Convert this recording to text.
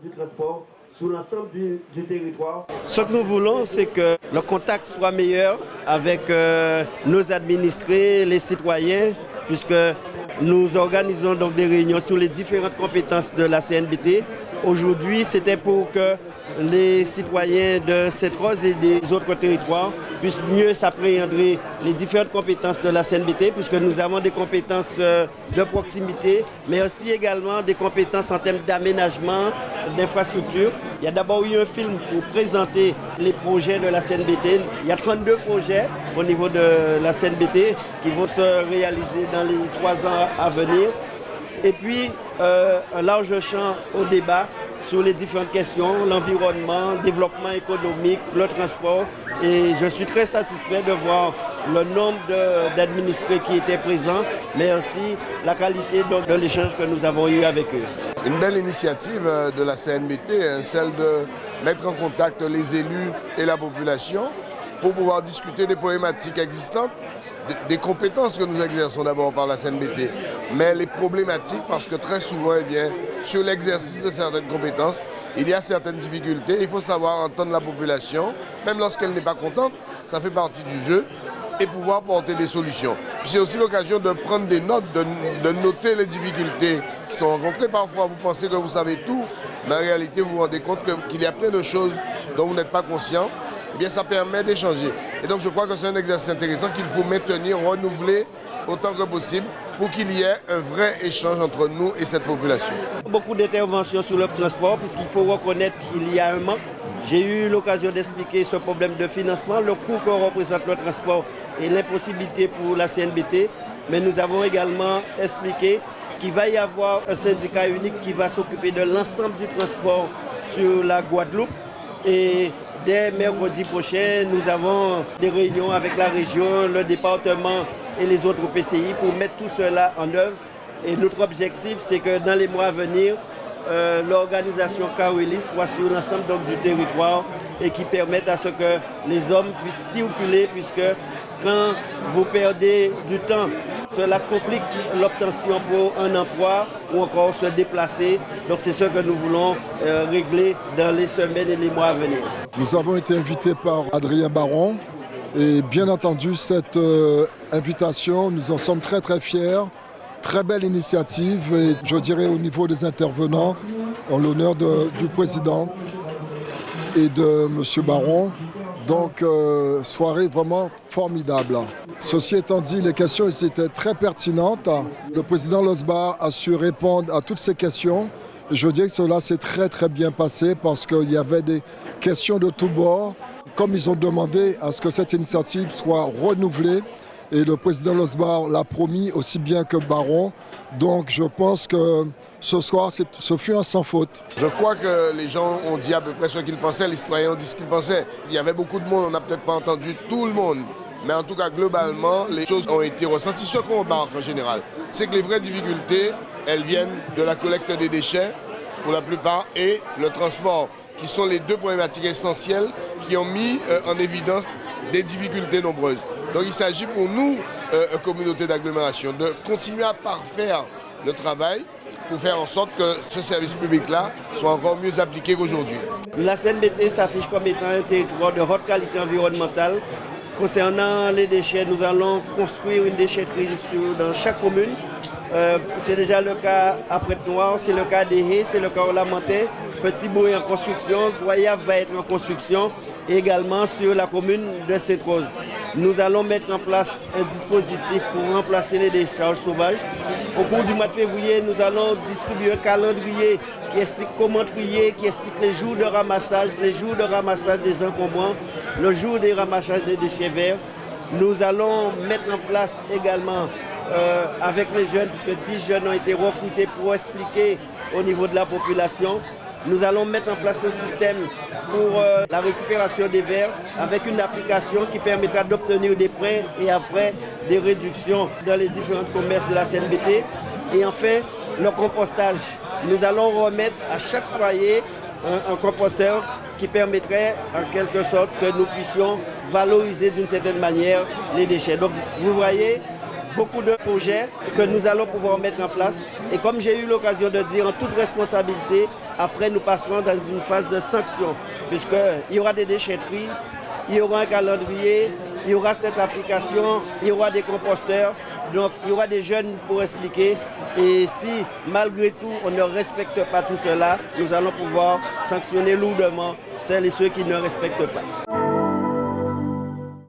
du transport sur l'ensemble du territoire. Ce que nous voulons, c'est que le contact soit meilleur avec nos administrés, les citoyens, puisque nous organisons donc des réunions sur les différentes compétences de la CNBT. Aujourd'hui, c'était pour que les citoyens de Sainte-Rose et des autres territoires puissent mieux s'appréhender les différentes compétences de la CNBT, puisque nous avons des compétences de proximité, mais aussi également des compétences en termes d'aménagement, d'infrastructure. Il y a d'abord eu un film pour présenter les projets de la CNBT. Il y a 32 projets au niveau de la CNBT qui vont se réaliser dans les 3 ans à venir. Et puis, un large champ au débat sur les différentes questions, l'environnement, le développement économique, le transport. Et je suis très satisfait de voir le nombre d'administrés qui étaient présents, mais aussi la qualité de l'échange que nous avons eu avec eux. Une belle initiative de la CNBT, celle de mettre en contact les élus et la population pour pouvoir discuter des problématiques existantes, des compétences que nous exerçons d'abord par la CNBT, mais les problématiques parce que très souvent, sur l'exercice de certaines compétences, il y a certaines difficultés. Il faut savoir entendre la population, même lorsqu'elle n'est pas contente, ça fait partie du jeu, et pouvoir porter des solutions. Puis c'est aussi l'occasion de prendre des notes, de noter les difficultés qui sont rencontrées. Parfois, vous pensez que vous savez tout, mais en réalité, vous vous rendez compte qu'il y a plein de choses dont vous n'êtes pas conscient. Eh bien, ça permet d'échanger. Et donc, je crois que c'est un exercice intéressant qu'il faut maintenir, renouveler autant que possible pour qu'il y ait un vrai échange entre nous et cette population. Beaucoup d'interventions sur le transport, puisqu'il faut reconnaître qu'il y a un manque. J'ai eu l'occasion d'expliquer ce problème de financement, le coût que représente le transport et l'impossibilité pour la CNBT. Mais nous avons également expliqué qu'il va y avoir un syndicat unique qui va s'occuper de l'ensemble du transport sur la Guadeloupe. Et dès mercredi prochain, nous avons des réunions avec la région, le département et les autres PCI pour mettre tout cela en œuvre. Et notre objectif, c'est que dans les mois à venir, l'organisation Kawelis soit sur l'ensemble du territoire et qui permette à ce que les hommes puissent circuler, puisque quand vous perdez du temps, cela complique l'obtention pour un emploi ou encore se déplacer. Donc c'est ce que nous voulons régler dans les semaines et les mois à venir. Nous avons été invités par Adrien Baron et bien entendu cette invitation, nous en sommes très très fiers. Très belle initiative et je dirais au niveau des intervenants, en l'honneur du président et de M. Baron. Donc, soirée vraiment formidable. Ceci étant dit, les questions étaient très pertinentes. Le président Losbar a su répondre à toutes ces questions. Et je dirais que cela s'est très très bien passé parce qu'il y avait des questions de tous bords. Comme ils ont demandé à ce que cette initiative soit renouvelée, et le président Losbar l'a promis aussi bien que Baron. Donc je pense que ce soir, ce fut un sans faute. Je crois que les gens ont dit à peu près ce qu'ils pensaient, les citoyens ont dit ce qu'ils pensaient. Il y avait beaucoup de monde, on n'a peut-être pas entendu tout le monde. Mais en tout cas, globalement, les choses ont été ressenties. Ce qu'on remarque en général, c'est que les vraies difficultés, elles viennent de la collecte des déchets, pour la plupart, et le transport, qui sont les deux problématiques essentielles qui ont mis en évidence des difficultés nombreuses. Donc il s'agit pour nous, communauté d'agglomération, de continuer à parfaire le travail pour faire en sorte que ce service public-là soit encore mieux appliqué qu'aujourd'hui. La CNBT s'affiche comme étant un territoire de haute qualité environnementale. Concernant les déchets, nous allons construire une déchetterie dans chaque commune. C'est déjà le cas à Prête-Noire, c'est le cas des Haies, c'est le cas au Lamentin. Petit-Bourg est en construction, Goyave va être en construction, et également sur la commune de Sainte-Rose. Nous allons mettre en place un dispositif pour remplacer les décharges sauvages. Au cours du mois de février, nous allons distribuer un calendrier qui explique comment trier, qui explique les jours de ramassage des encombrants, le jour des ramassages des déchets verts. Nous allons mettre en place également avec les jeunes, puisque 10 jeunes ont été recrutés pour expliquer au niveau de la population. Nous allons mettre en place un système pour la récupération des verres avec une application qui permettra d'obtenir des prêts et après des réductions dans les différents commerces de la CNBT. Et enfin, le compostage. Nous allons remettre à chaque foyer un composteur qui permettrait en quelque sorte que nous puissions valoriser d'une certaine manière les déchets. Donc vous voyez, beaucoup de projets que nous allons pouvoir mettre en place. Et comme j'ai eu l'occasion de dire, en toute responsabilité, après nous passerons dans une phase de sanction, puisqu'il y aura des déchetteries, il y aura un calendrier, il y aura cette application, il y aura des composteurs, donc il y aura des jeunes pour expliquer. Et si malgré tout on ne respecte pas tout cela, nous allons pouvoir sanctionner lourdement celles et ceux qui ne respectent pas.